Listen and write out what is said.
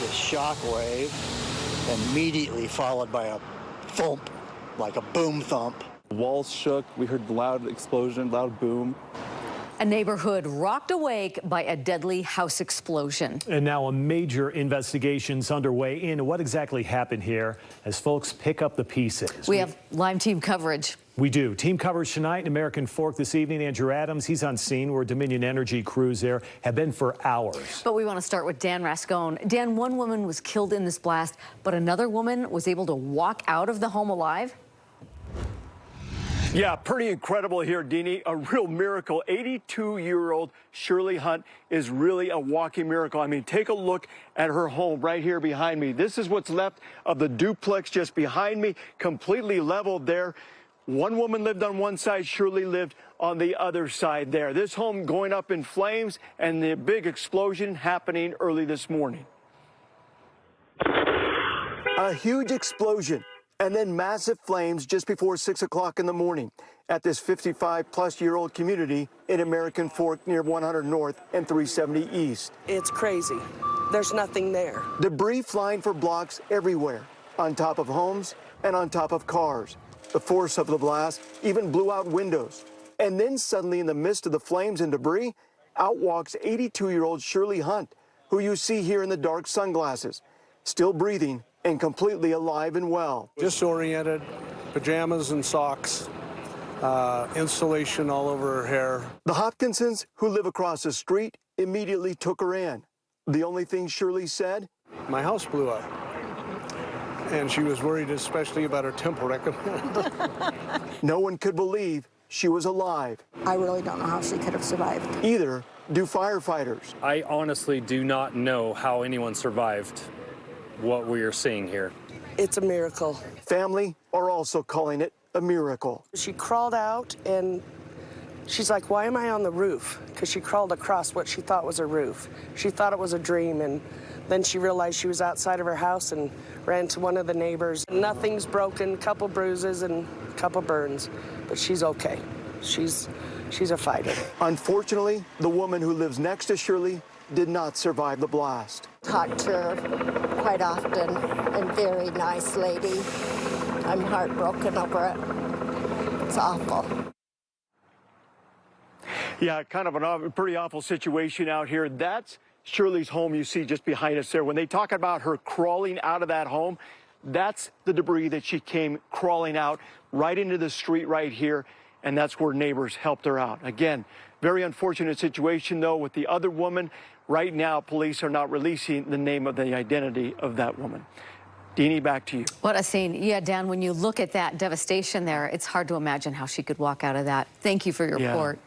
this shock wave, immediately followed by a thump, like a boom thump. Walls shook. We heard loud explosion, loud boom. A neighborhood rocked awake by a deadly house explosion. And now a major investigation's underway into what exactly happened here as folks pick up the pieces. We have live team coverage. We do. Team coverage tonight in American Fork this evening. Andrew Adams, he's on scene where Dominion Energy crews there have been for hours. But we want to start with Dan Rascone. Dan, one woman was killed in this blast, but another woman was able to walk out of the home alive. Yeah, pretty incredible here, Deanie. A real miracle. 82-year-old Shirley Hunt is really a walking miracle. I mean, take a look at her home right here behind me. This is what's left of the duplex just behind me, completely leveled there. One woman lived on one side, Shirley lived on the other side there. This home going up in flames and the big explosion happening early this morning. A huge explosion. And then massive flames just before 6 o'clock in the morning at this 55-plus-year-old community in American Fork near 100 North and 370 East. It's crazy. There's nothing there. Debris flying for blocks everywhere, on top of homes and on top of cars. The force of the blast even blew out windows. And then suddenly, in the midst of the flames and debris, out walks 82-year-old Shirley Hunt, who you see here in the dark sunglasses, still breathing and completely alive and well. Disoriented, pajamas and socks, insulation all over her hair. The Hopkinsons, who live across the street, immediately took her in. The only thing Shirley said? My house blew up, and she was worried especially about her temple recommend. No one could believe she was alive. I really don't know how she could have survived. Either do firefighters. I honestly do not know how anyone survived what we are seeing here. It's a miracle. Family are also calling it a miracle. She crawled out and she's like, why am I on the roof? Because she crawled across what she thought was a roof. She thought it was a dream, and then she realized she was outside of her house and ran to one of the neighbors. Nothing's broken, a couple bruises and a couple burns, but she's okay. She's a fighter. Unfortunately, the woman who lives next to Shirley did not survive the blast. Talk to her quite often, and very nice lady. I'm heartbroken over it. It's awful. Yeah, kind of a pretty awful situation out here. That's Shirley's home you see just behind us there. When they talk about her crawling out of that home, that's the debris that she came crawling out right into the street right here, and that's where neighbors helped her out. Again, very unfortunate situation, though, with the other woman. Right now, police are not releasing the name of the identity of that woman. Deanie, back to you. What a scene. Yeah, Dan, when you look at that devastation there, it's hard to imagine how she could walk out of that. Thank you for your report.